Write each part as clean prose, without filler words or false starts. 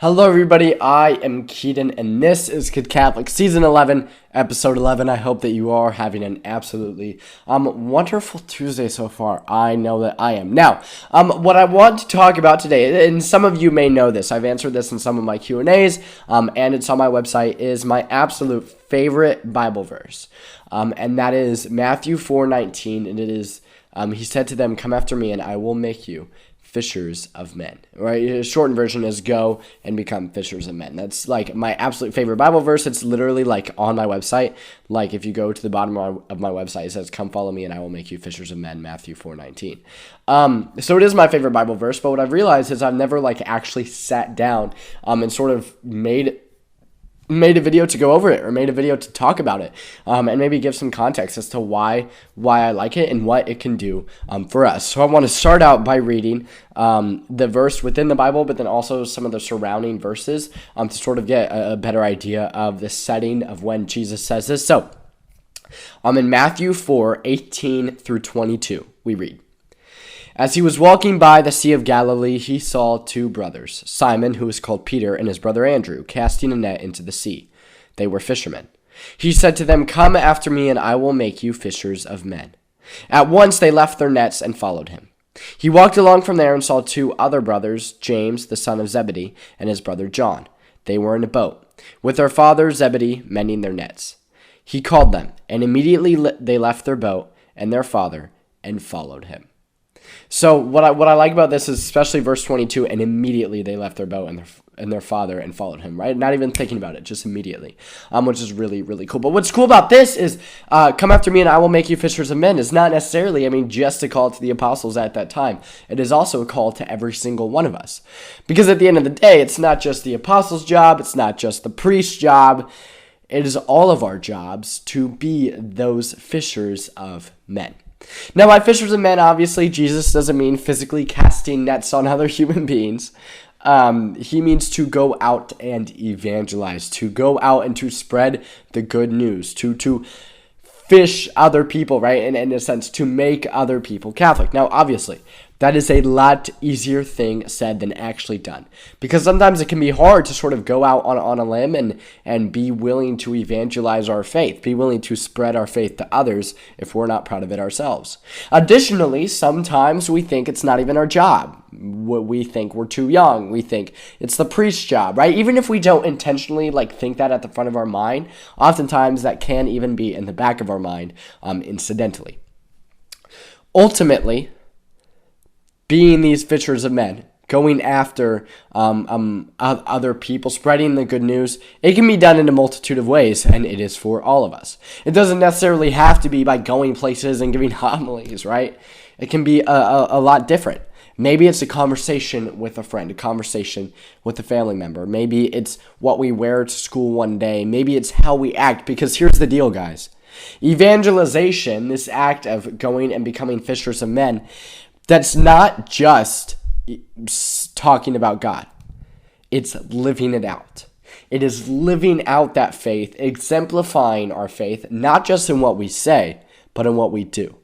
Hello, everybody. I am Keaton, and this is Kid Catholic Season 11, Episode 11. I hope that you are having an absolutely wonderful Tuesday so far. I know that I am. Now, what I want to talk about today, and some of you may know this, I've answered this in some of my Q&As, and it's on my website, is my absolute favorite Bible verse, and that is Matthew 4:19, and it is, he said to them, "Come after me, and I will make you fishers of men." Right? The shortened version is go and become fishers of men. That's like my absolute favorite Bible verse. It's literally like on my website. Like if you go to the bottom of my website, it says, "Come follow me and I will make you fishers of men," Matthew 4:19. So it is my favorite Bible verse, but what I've realized is I've never like actually sat down and sort of made a video to go over it, or made a video to talk about it, and maybe give some context as to why I like it and what it can do for us. So I want to start out by reading the verse within the Bible, but then also some of the surrounding verses to sort of get a better idea of the setting of when Jesus says this. So in Matthew 4:18 through 22, we read, "As he was walking by the Sea of Galilee, he saw two brothers, Simon, who is called Peter, and his brother Andrew, casting a net into the sea. They were fishermen. He said to them, 'Come after me, and I will make you fishers of men.' At once they left their nets and followed him. He walked along from there and saw two other brothers, James, the son of Zebedee, and his brother John. They were in a boat, with their father Zebedee mending their nets. He called them, and immediately they left their boat and their father and followed him." So what I like about this is especially verse 22, and immediately they left their boat and their father and followed him, right? Not even thinking about it, just immediately, which is really, really cool. But what's cool about this is, "Come after me and I will make you fishers of men," is not necessarily, just a call to the apostles at that time. It is also a call to every single one of us. Because at the end of the day, it's not just the apostles' job, it's not just the priest's job, it is all of our jobs to be those fishers of men. Now, by fishers of men, obviously, Jesus doesn't mean physically casting nets on other human beings. He means to go out and evangelize, to go out and to spread the good news, to fish other people, right? And in a sense, to make other people Catholic. Now, obviously, that is a lot easier thing said than actually done. Because sometimes it can be hard to sort of go out on a limb and be willing to evangelize our faith, be willing to spread our faith to others if we're not proud of it ourselves. Additionally, sometimes we think it's not even our job. We think we're too young. We think it's the priest's job, right? Even if we don't intentionally think that at the front of our mind, oftentimes that can even be in the back of our mind incidentally. Ultimately, being these fishers of men, going after other people, spreading the good news, it can be done in a multitude of ways, and it is for all of us. It doesn't necessarily have to be by going places and giving homilies, right? It can be a lot different. Maybe it's a conversation with a friend, a conversation with a family member. Maybe it's what we wear to school one day. Maybe it's how we act, because here's the deal, guys. Evangelization, this act of going and becoming fishers of men, that's not just talking about God. It's living it out. It is living out that faith, exemplifying our faith, not just in what we say, but in what we do.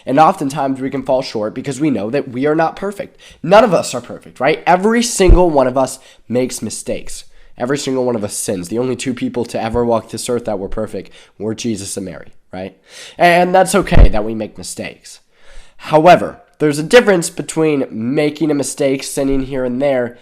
And oftentimes we can fall short because we know that we are not perfect. None of us are perfect, right? Every single one of us makes mistakes. Every single one of us sins. The only two people to ever walk this earth that were perfect were Jesus and Mary, right? And that's okay that we make mistakes. However, there's a difference between making a mistake, sinning here and there,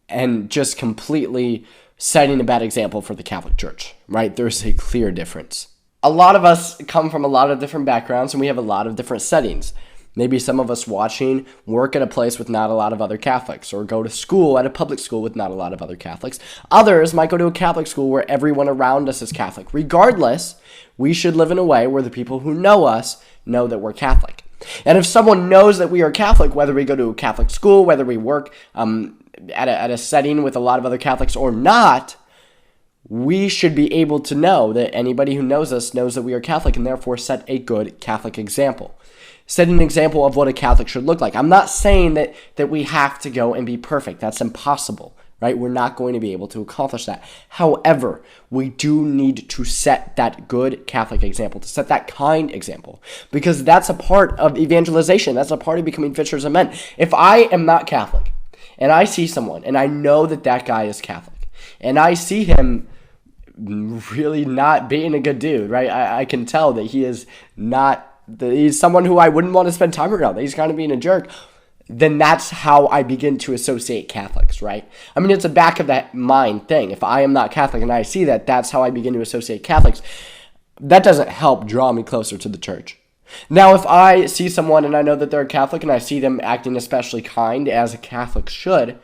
and just completely setting a bad example for the Catholic Church, right? There's a clear difference. A lot of us come from a lot of different backgrounds, and we have a lot of different settings. Maybe some of us watching work at a place with not a lot of other Catholics, or go to school at a public school with not a lot of other Catholics. Others might go to a Catholic school where everyone around us is Catholic. Regardless, we should live in a way where the people who know us know that we're Catholic. And if someone knows that we are Catholic, whether we go to a Catholic school, whether we work at a setting with a lot of other Catholics or not, we should be able to know that anybody who knows us knows that we are Catholic, and therefore set a good Catholic example. Set an example of what a Catholic should look like. I'm not saying that we have to go and be perfect. That's impossible, right? We're not going to be able to accomplish that. However, we do need to set that good Catholic example, to set that kind example, because that's a part of evangelization. That's a part of becoming fishers of men. If I am not Catholic, and I see someone, and I know that that guy is Catholic, and I see him really not being a good dude, right? I can tell that he is not, he's someone who I wouldn't want to spend time around, that he's kind of being a jerk. Then that's how I begin to associate Catholics, right? I mean, it's a back of that mind thing. If I am not Catholic and I see that, that's how I begin to associate Catholics. That doesn't help draw me closer to the church. Now, if I see someone and I know that they're a Catholic and I see them acting especially kind, as a Catholic should,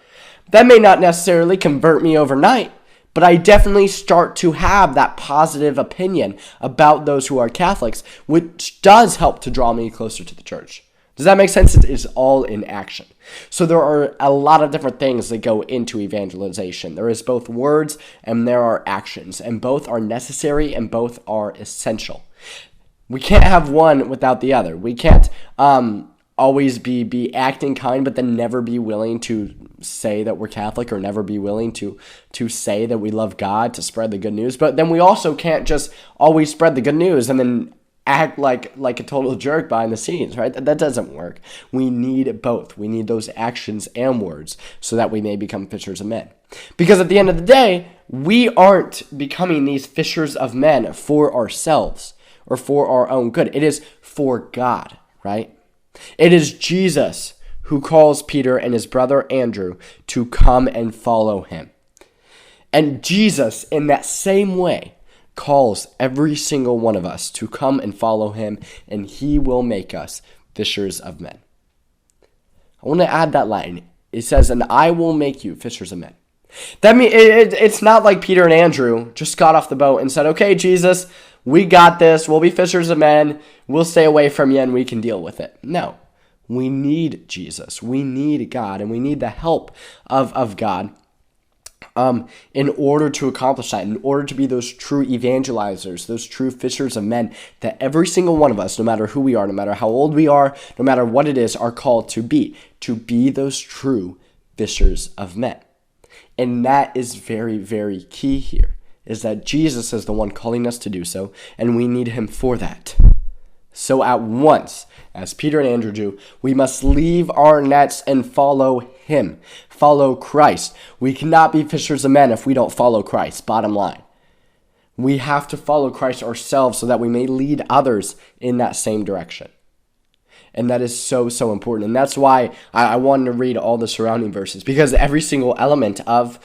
that may not necessarily convert me overnight, but I definitely start to have that positive opinion about those who are Catholics, which does help to draw me closer to the church. Does that make sense? It is all in action. So there are a lot of different things that go into evangelization. There is both words and there are actions, and both are necessary and both are essential. We can't have one without the other. We can't always be acting kind, but then never be willing to say that we're Catholic, or never be willing to say that we love God, to spread the good news. But then we also can't just always spread the good news and then act like a total jerk behind the scenes, right? That doesn't work. We need both. We need those actions and words so that we may become fishers of men. Because at the end of the day, we aren't becoming these fishers of men for ourselves or for our own good. It is for God, right? It is Jesus who calls Peter and his brother Andrew to come and follow him. And Jesus, in that same way, calls every single one of us to come and follow him, and he will make us fishers of men. I want to add that line. It says, and I will make you fishers of men. That means it's not like Peter and Andrew just got off the boat and said, okay, Jesus, we got this. We'll be fishers of men. We'll stay away from you and we can deal with it. No, we need Jesus. We need God, and we need the help of God in order to accomplish that, in order to be those true evangelizers, those true fishers of men that every single one of us, no matter who we are, no matter how old we are, no matter what it is, are called to be those true fishers of men. And that is very, very key here, is that Jesus is the one calling us to do so, and we need him for that. So at once, as Peter and Andrew do, we must leave our nets and follow him. Follow Christ. We cannot be fishers of men if we don't follow Christ, bottom line. We have to follow Christ ourselves so that we may lead others in that same direction. And that is so, so important. And that's why I wanted to read all the surrounding verses, because every single element of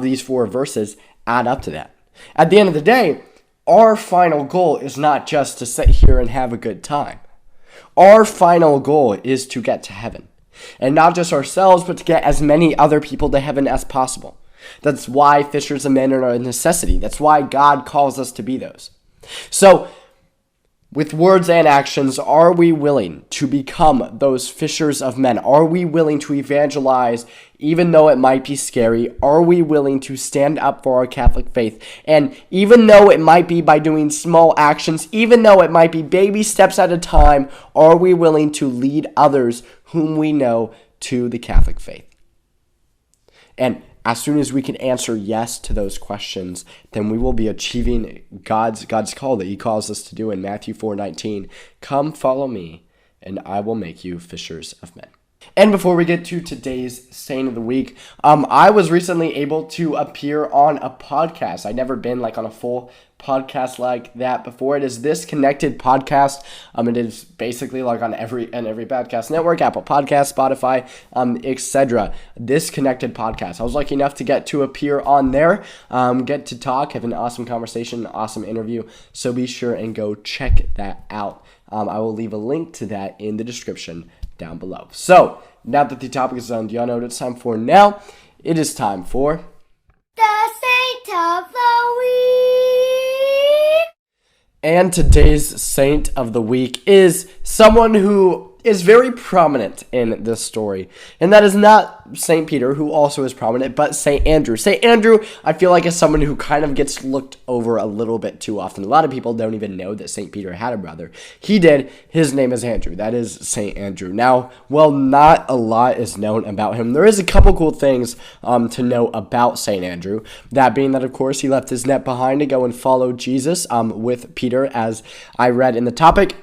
these 4 verses add up to that. At the end of the day, our final goal is not just to sit here and have a good time. Our final goal is to get to heaven. And not just ourselves, but to get as many other people to heaven as possible. That's why fishers of men are a necessity. That's why God calls us to be those. So, with words and actions, are we willing to become those fishers of men? Are we willing to evangelize even though it might be scary? Are we willing to stand up for our Catholic faith? And even though it might be by doing small actions, even though it might be baby steps at a time, are we willing to lead others whom we know to the Catholic faith? And as soon as we can answer yes to those questions, then we will be achieving God's call that he calls us to do in Matthew 4:19. Come follow me, and I will make you fishers of men. And before we get to today's Saint of the Week, I was recently able to appear on a podcast. I'd never been on a full podcast like that before. It is This Connected Podcast. It is basically on every podcast network, Apple Podcasts, Spotify, etc. This Connected Podcast. I was lucky enough to get to appear on there, get to talk, have an awesome conversation, awesome interview. So be sure and go check that out. I will leave a link to that in the description down below. So, now that the topic is done, do y'all know what it's time for now? It is time for the Saint of the Week. And today's Saint of the Week is someone who is very prominent in this story. And that is not St. Peter, who also is prominent, but St. Andrew. St. Andrew, I feel like, is someone who kind of gets looked over a little bit too often. A lot of people don't even know that St. Peter had a brother. He did. His name is Andrew. That is St. Andrew. Now, while not a lot is known about him, there is a couple cool things to know about St. Andrew. That being that, of course, he left his net behind to go and follow Jesus with Peter, as I read in the topic.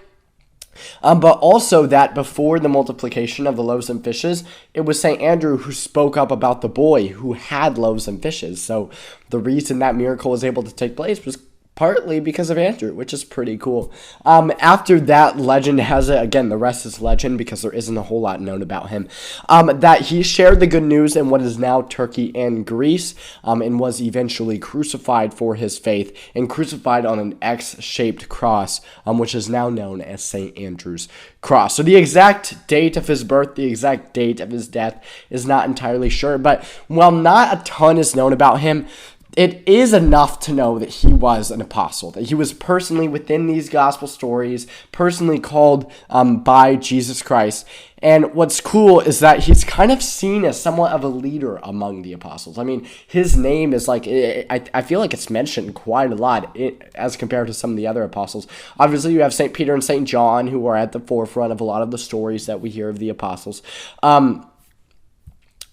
But also that before the multiplication of the loaves and fishes, it was St. Andrew who spoke up about the boy who had loaves and fishes. So the reason that miracle was able to take place was partly because of Andrew, which is pretty cool. After that, legend has it, again, the rest is legend because there isn't a whole lot known about him, that he shared the good news in what is now Turkey and Greece, and was eventually crucified for his faith, and crucified on an X-shaped cross, which is now known as St. Andrew's Cross. So the exact date of his birth, the exact date of his death is not entirely sure, but while not a ton is known about him, it is enough to know that he was an apostle, that he was personally within these gospel stories, personally called by Jesus Christ. And what's cool is that he's kind of seen as somewhat of a leader among the apostles. I mean, his name is like, I feel like it's mentioned quite a lot as compared to some of the other apostles. Obviously, you have St. Peter and St. John, who are at the forefront of a lot of the stories that we hear of the apostles.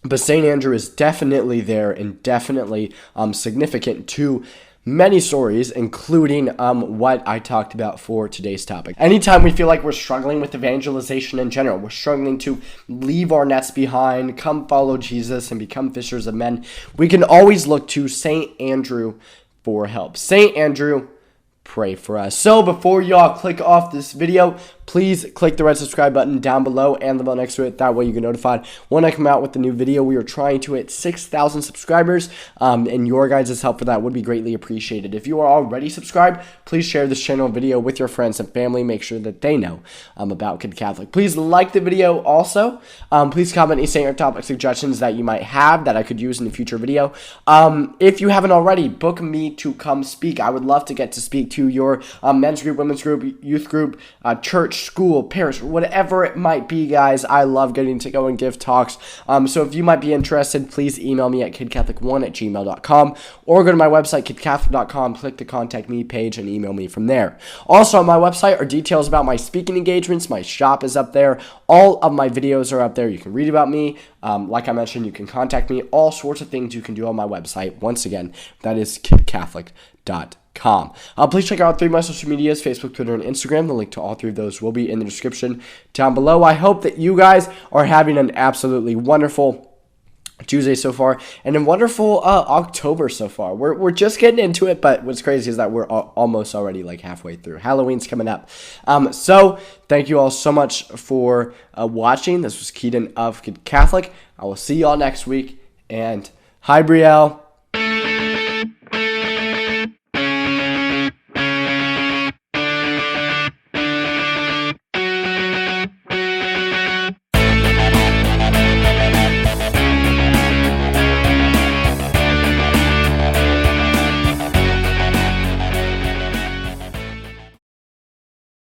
But St. Andrew is definitely there and definitely significant to many stories, including what I talked about for today's topic. Anytime we feel like we're struggling with evangelization in general, we're struggling to leave our nets behind, come follow Jesus, and become fishers of men, we can always look to St. Andrew for help. St. Andrew, pray for us. So before y'all click off this video, please click the red subscribe button down below and the bell next to it. That way you get notified when I come out with the new video. We are trying to hit 6,000 subscribers, and your guys' help for that would be greatly appreciated. If you are already subscribed, please share this channel video with your friends and family. Make sure that they know about Kid Catholic. Please like the video also. Please comment any saint or topic suggestions that you might have that I could use in a future video. If you haven't already, book me to come speak. I would love to get to speak to your men's group, women's group, youth group, church, school, parish, whatever it might be, guys. I love getting to go and give talks. So if you might be interested, please email me at kidcatholic1@gmail.com or go to my website, kidcatholic.com, click the contact me page and email me from there. Also on my website are details about my speaking engagements. My shop is up there. All of my videos are up there. You can read about me. Like I mentioned, you can contact me. All sorts of things you can do on my website. Once again, that is kidcatholic.com. Please check out 3 of my social medias, Facebook, Twitter, and Instagram. The link to all 3 of those will be in the description down below. I hope that you guys are having an absolutely wonderful Tuesday so far and a wonderful October so far. We're just getting into it, but what's crazy is that we're almost already like halfway through. Halloween's coming up. So thank you all so much for watching. This was Keaton of Kid Catholic. I will see y'all next week, and hi Brielle.